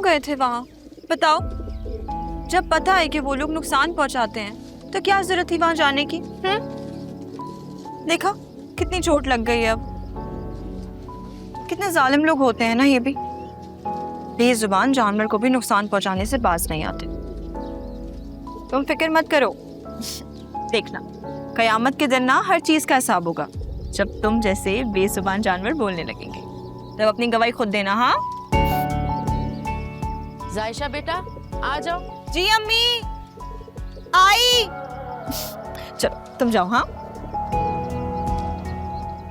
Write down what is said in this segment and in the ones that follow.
गए थे वहाँ? बताओ, जब पता है कि वो लोग नुकसान पहुंचाते हैं तो क्या जरूरत थी वहां जाने की? देखा कितनी चोट लग गई है। अब कितने जालिम लोग होते हैं ना ये भी। बेजुबान जानवर को भी नुकसान पहुंचाने से बाज नहीं आते। तुम फिक्र मत करो, देखना कयामत के दिन ना हर चीज का हिसाब होगा। जब तुम जैसे बेजुबान जानवर बोलने लगेंगे तब अपनी गवाही खुद देना। हाँ जायशा बेटा आ जाओ। जी अम्मी आई। चलो तुम जाओ। हाँ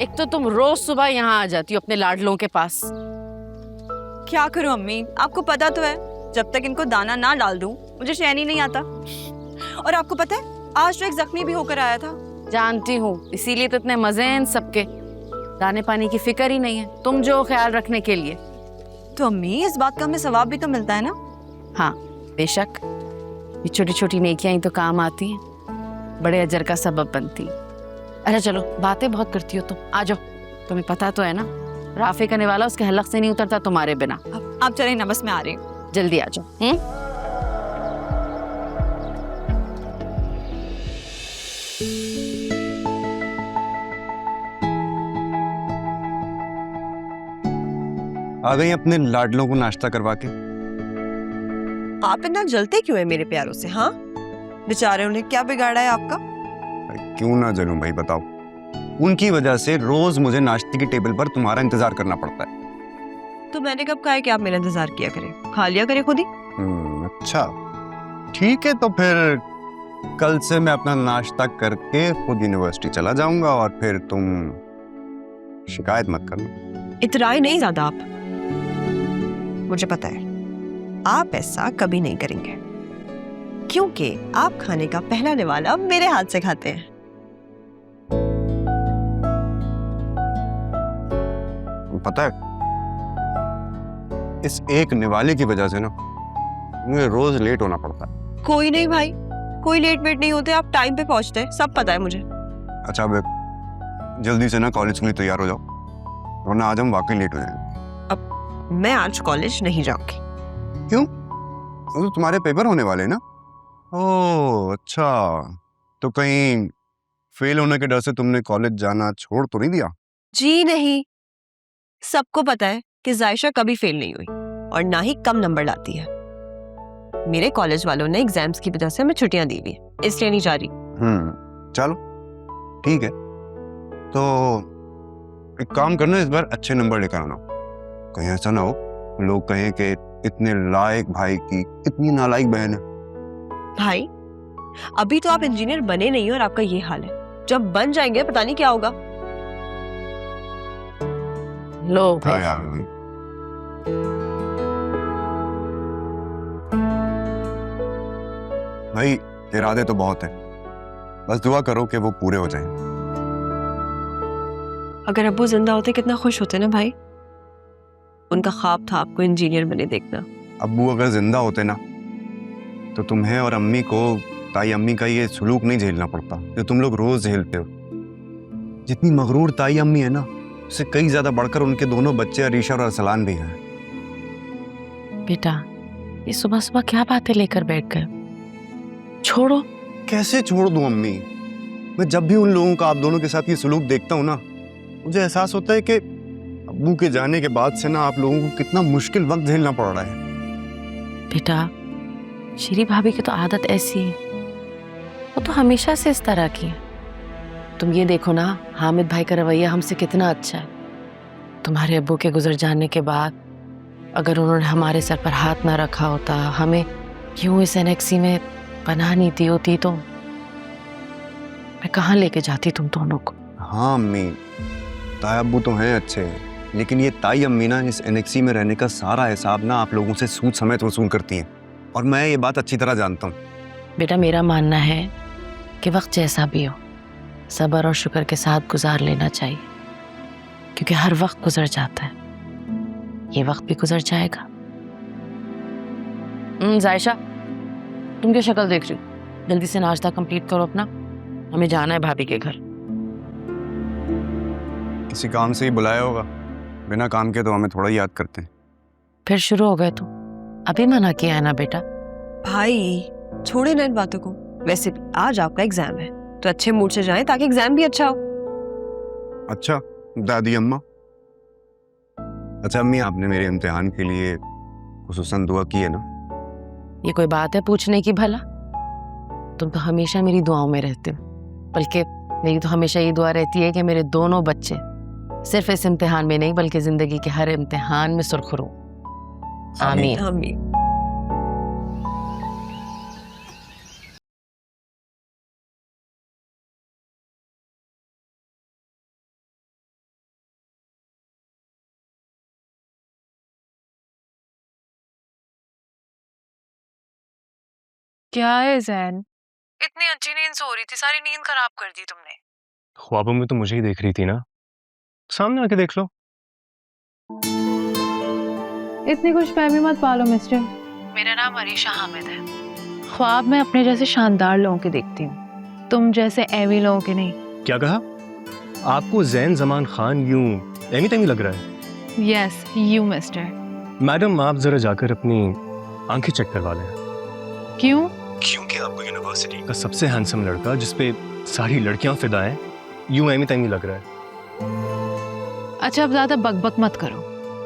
एक तो तुम रोज सुबह यहाँ आ जाती हो अपने लाडलों के पास। क्या करूं अम्मी, आपको पता तो है जब तक इनको दाना ना डाल दूं मुझे चैन ही नहीं आता। और आपको पता है आज तो एक जख्मी भी होकर आया था। जानती हूँ, इसीलिए तो इतने मजे हैं इन सबके। दाने पानी की फिक्र ही नहीं है, तुम जो ख्याल रखने के लिए। तो अम्मी इस बात का हमें सवाब भी तो मिलता है ना। हाँ बेशक, ये छोटी छोटी नेकियां ही तो काम आती हैं, बड़े अजर का सबब बनती हैं। अरे चलो बातें बहुत करती हो तुम, आ जाओ। तुम्हें पता तो है ना राफे करने वाला उसके हलक से नहीं उतरता तुम्हारे बिना। आप चले ना, बस मैं आ रही हूँ। जल्दी आ जाओ। आ गई अपने लाडलों को नाश्ता करवा के। आप इतना जलते क्यों है मेरे प्यारों से? हाँ बेचारे, उन्हें क्या बिगाड़ा है आपका? क्यों ना जलूं भाई, बताओ। उनकी वजह से रोज मुझे नाश्ते की टेबल पर तुम्हारा इंतजार करना पड़ता है। तो मैंने कब कहा है कि आप मेरा इंतजार किया करें? खा लिया करें खुद ही। अच्छा ठीक है, तो फिर कल से मैं अपना नाश्ता करके खुद यूनिवर्सिटी चला जाऊंगा और फिर तुम शिकायत मत करना। इतराए नहीं ज्यादा आप, मुझे पता है आप ऐसा कभी नहीं करेंगे क्योंकि आप खाने का पहला निवाला मेरे हाथ से खाते हैं। पता है इस एक निवाले की वजह से ना मुझे रोज लेट होना पड़ता है। कोई नहीं भाई, कोई लेट वेट नहीं होते, आप टाइम पे पहुंचते हैं, सब पता है मुझे। अच्छा अब जल्दी से ना कॉलेज के लिए तैयार हो जाओ, वरना आज हम वाकई लेट हो जाएंगे। अब मैं आज कॉलेज नहीं जाऊंगी। क्यों? तो तुम्हारे पेपर होने वाले हैं ना? ओह अच्छा, तो कहीं फेल होने के डर से तुमने कॉलेज जाना छोड़ तो नहीं दिया? जी नहीं, सबको पता है कि जायशा कभी फेल नहीं हुई और ना ही कम नंबर लाती है। मेरे कॉलेज वालों ने एग्जाम्स की वजह से हमें छुट्टियां दी हुई है, इसलिए नहीं जा रही। चलो ठीक है, तो एक काम करना, इस बार अच्छे नंबर लेकर आना। कहीं ऐसा ना हो लोग कहें कि इतने लायक भाई की इतनी नालायक बहन है। भाई अभी तो आप इंजीनियर बने नहीं हो और आपका ये हाल है, जब बन जाएंगे पता नहीं क्या होगा। लो हाँ यार भाई, इरादे तो बहुत हैं, बस दुआ करो कि वो पूरे हो जाएं। अगर अब्बू जिंदा होते कितना खुश होते ना भाई, उनका ख्वाब था आपको इंजीनियर बने देखना। अब्बू अगर जिंदा होते ना तो तुम्हें और अम्मी को ताई अम्मी का ये सलूक नहीं झेलना पड़ता जो तुम लोग रोज झेलते हो। जितनी मगरूर ताई अम्मी है ना, उससे कई ज्यादा बढ़कर उनके दोनों बच्चे अरीशा और अरसलान भी हैं। बेटा ये सुबह सुबह क्या बातें लेकर बैठ गए? छोड़ो। कैसे छोड़ दूं अम्मी? मैं जब भी उन लोगों का आप दोनों के साथ ये सलूक देखता हूँ ना, मुझे एहसास होता है कि अब्बू के जाने के बाद से ना आप लोगों को कितना मुश्किल वक्त झेलना पड़ रहा है। बेटा श्री भाभी की तो आदत ऐसी है, वो तो हमेशा से इस तरह की है। तुम ये देखो ना, हामिद भाई का रवैया हमसे कितना अच्छा है। तुम्हारे अब्बू के गुजर जाने के बाद अगर उन्होंने हमारे सर पर हाथ ना रखा होता, हमें यूं इस एनेक्सी में पनाह नहीं दी होती, तो मैं कहाँ लेके जाती तुम दोनों को। हाँ अम्मी, ताई अब्बू तो हैं अच्छे, लेकिन ये ताई अम्मी ना इस एनेक्सी में रहने का सारा हिसाब ना आप लोगों से सूद समेत वसूल करती हैं, और मैं ये बात अच्छी तरह जानता हूँ। बेटा मेरा मानना है कि वक्त जैसा भी हो सब्र और शुक्र के साथ गुजार लेना चाहिए, क्योंकि हर वक्त गुजर जाता है, ये वक्त भी गुजर जाएगा। जायशा तुम क्या शक्ल देख रही हो? जल्दी से नाश्ता कंप्लीट करो अपना, हमें जाना है भाभी के घर। किसी काम से ही बुलाया होगा, बिना काम के तो हमें थोड़ा ही याद करते हैं। फिर शुरू हो गए तुम, अभी मना किया है ना बेटा। भाई छोड़े ना इन बातों को। वैसे भी आज आपका एग्जाम है तो अच्छे मूड से जाएं ताकि एग्जाम भी अच्छा हो। अच्छा दादी अम्मा। अच्छा अम्मी, आपने मेरे इम्तिहान के लिए खुसूसन दुआ की है ना? ये कोई बात है पूछने की भला? तुम तो हमेशा मेरी दुआओं में रहते हो, बल्कि मेरी तो हमेशा ये दुआ रहती है कि मेरे दोनों बच्चे सिर्फ इस इम्तिहान में नहीं बल्कि जिंदगी के हर इम्तिहान में सुरखरू। आमीन। आमीन। क्या है जैन? इतनी अच्छी नींद सो रही थी, सारी नींद खराब कर दी तुमने। ख्वाबों में तो मुझे ही देख रही थी ना, सामने आके देख लो। इतनी खुश फहमी मत पालो मिस्टर। मेरा नाम अरीशा हामिद है। ख्वाब में अपने जैसे शानदार लोगों के देखती हूँ, तुम जैसे एवी लोगों के नहीं। क्या कहा? आपको जैन जमान खान यूं एमी तेमी लग रहा है? Yes you mister. मैडम आप जरा जाकर अपनी आंखें चेक करवा लें। क्यों? क्योंकि आपको यूनिवर्सिटी का सबसे हैंडसम लड़का जिसपे सारी लड़कियां फिदा हैं यूं एमी तेमी लग रहा है। अच्छा अब ज्यादा बकबक मत करो,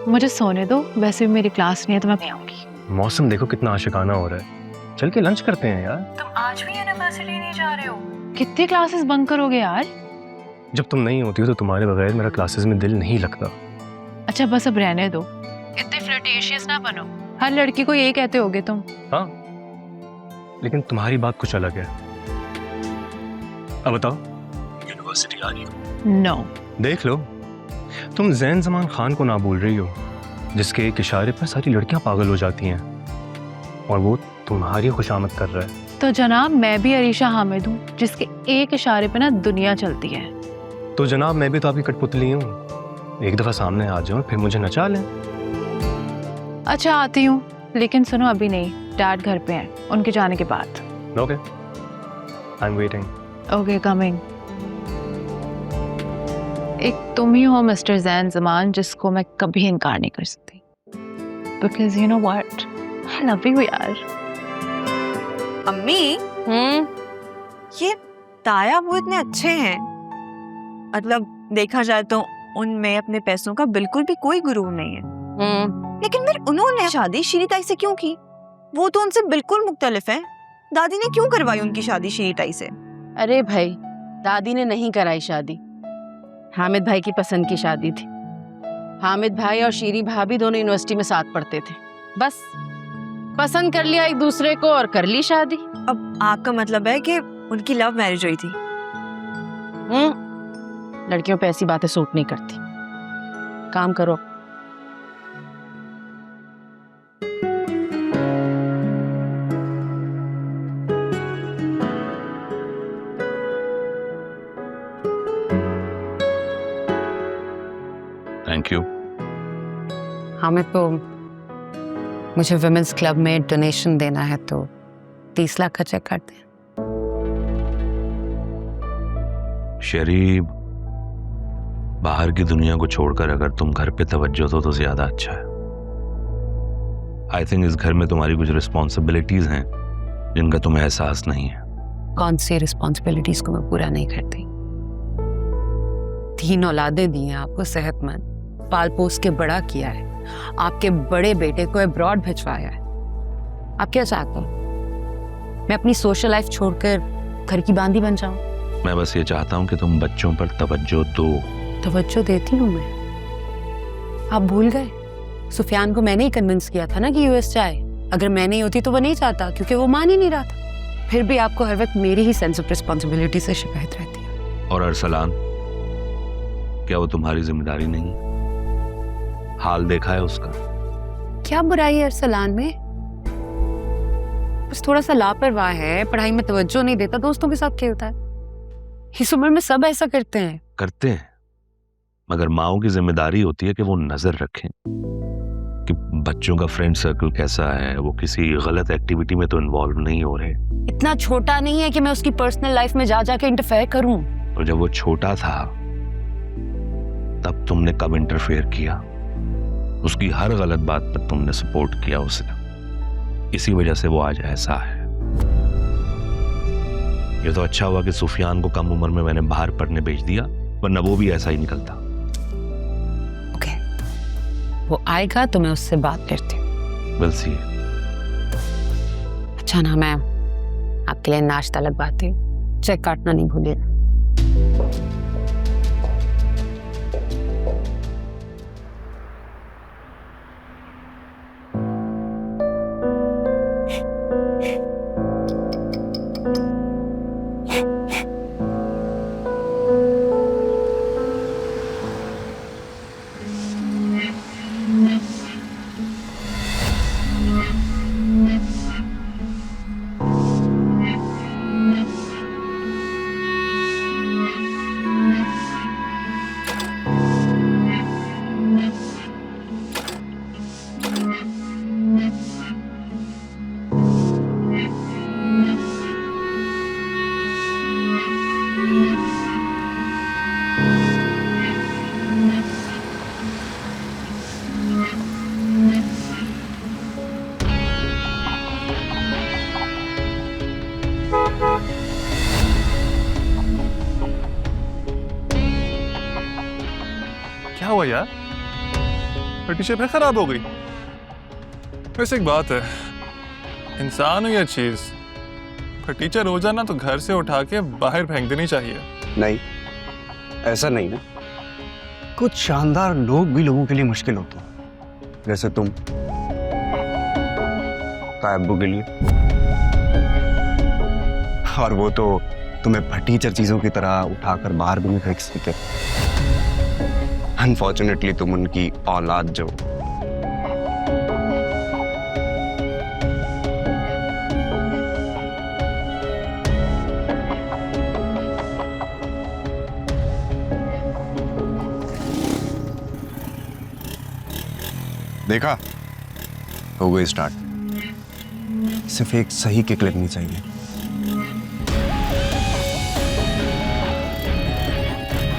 मुझे सोने दो। वैसे भी मेरी क्लास नहीं है तो मैं आऊंगी। मौसम देखो कितना आशिकाना हो रहा है, चल के लंच करते हैं यार। तुम आज भी यूनिवर्सिटी नहीं जा रहे हो? कितनी क्लासेस बंक करोगे यार? जब तुम नहीं होती हो तो तुम्हारे बगैर मेरा क्लासेस में दिल नहीं लगता। अच्छा बस अब रहने दो, इतने फ्लर्टेशियस ना बनो। हर लड़की को यही कहते होगे तुम। हाँ लेकिन तुम्हारी बात कुछ अलग है। अब बताओ, यूनिवर्सिटी आ रही हो? नो। देख लो, तुम जैन जमान खान को ना भूल रही हो जिसके एक इशारे पर सारी लड़कियां पागल हो जाती हैं और वो तुम्हारी खुशामद कर रहा है। तो जनाब मैं भी अरीशा हामिद हूँ जिसके एक इशारे पे ना दुनिया चलती है। तो जनाब मैं भी तो आपकी कठपुतली हूँ, एक दफा सामने आ जाओ फिर मुझे नचा लें। अच्छा आती हूँ, लेकिन सुनो अभी नहीं, डैड घर पे हैं, उनके जाने के बाद। Okay, I am waiting. Okay coming. एक तुम ही हो मिस्टर जैन जमान जिसको मैं कभी इनकार नहीं कर सकती, because you know what, I love you यार। अम्मी ये ताया वो इतने अच्छे हैं, मतलब देखा जाए तो उनमें अपने पैसों का बिल्कुल भी कोई गुरूर नहीं है। लेकिन फिर उन्होंने शादी शीरी ताई से क्यों की? वो तो उनसे बिल्कुल मुख्तलिफ है। दादी ने क्यों करवाई उनकी शादी शीरी ताई से? अरे भाई, दादी ने नहीं कराई शादी, हामिद भाई की पसंद की शादी थी। हामिद भाई और शीरी भाभी दोनों यूनिवर्सिटी में साथ पढ़ते थे, बस पसंद कर लिया एक दूसरे को और कर ली शादी। अब आपका मतलब है कि उनकी लव मैरिज हुई थी? लड़कियों पे ऐसी बातें सूट नहीं करती। काम करो। Thank you. हामिद को मुझे विमेंस क्लब में डोनेशन देना है तो 30 लाख का चेक काट दें। शेरी, बाहर की दुनिया को छोड़कर अगर तुम घर पे तवज्जो दो तो ज्यादा अच्छा है। आई थिंक इस घर में तुम्हारी कुछ रिस्पॉन्सिबिलिटीज हैं जिनका तुम्हें एहसास नहीं है। कौन सी रिस्पॉन्सिबिलिटीज को मैं पूरा नहीं करती? 3 औलादें दी हैं आपको, सेहतमंद पाल पोस के बड़ा किया है, आपके बड़े बेटे को अब्रॉड भिजवाया है। आप क्या चाहते हो? मैं अपनी सोशल लाइफ छोड़कर घर की बांदी बन जाऊं? मैं बस ये चाहता हूँ कि तुम बच्चों पर तवज्जो दो। तवज्जो देती हूँ मैं। आप भूल गए, सुफियान को मैंने ही कन्विंस किया था ना कि यूएस जाए। अगर मैं नहीं होती तो वो नहीं चाहता, क्योंकि वो मान ही नहीं रहा था। फिर भी आपको हर वक्त मेरी ही सेंस ऑफ रिस्पॉन्सिबिलिटी से शिकायत रहती है। और अरसलान, क्या वो तुम्हारी जिम्मेदारी नहीं? हाल देखा है उसका। क्या बुराई है अरसलान में? बस थोड़ा सा लापरवाह है, पढ़ाई में तवज्जो नहीं देता, दोस्तों के साथ खेलता है। इस उम्र में सब ऐसा करते हैं। करते हैं, मगर माओ की जिम्मेदारी होती है कि वो नजर रखें कि बच्चों का फ्रेंड सर्कल कैसा है, वो किसी गलत एक्टिविटी में तो इन्वॉल्व नहीं हो रहे। इतना छोटा नहीं है कि मैं उसकी पर्सनल लाइफ में जा जाके इंटरफेयर करूं। और जब वो छोटा था तब तुमने कब इंटरफेयर किया? उसकी हर गलत बात पर तुमने सपोर्ट किया उसे। इसी वजह से वो आज ऐसा है। ये तो अच्छा हुआ कि सुफियान को कम उम्र में मैंने बाहर पढ़ने भेज दिया, वरना वो भी ऐसा ही निकलता। ओके, वो आएगा तो मैं उससे बात करती हूँ। Will see. अच्छा ना, मैं आपके लिए नाश्ता लगवाती हूँ, चेक काटना नहीं भूलिएगा। क्या हुआ यार? फर्नीचर फिर खराब हो गई? वैसे एक बात है, इंसान हो या चीज, फर्नीचर हो जाना तो घर से उठा के बाहर फेंक देनी चाहिए। नहीं, ऐसा नहीं ना। कुछ शानदार लोग भी लोगों के लिए मुश्किल होते हैं, जैसे तुम अब्बू के लिए। और वो तो तुम्हें फटीचर चीजों की तरह उठाकर बाहर भी नहीं फेंक सकते। अनफॉर्चुनेटली तुम उनकी औलाद जो। देखा, हो गई स्टार्ट। सिर्फ एक सही किक लगनी चाहिए।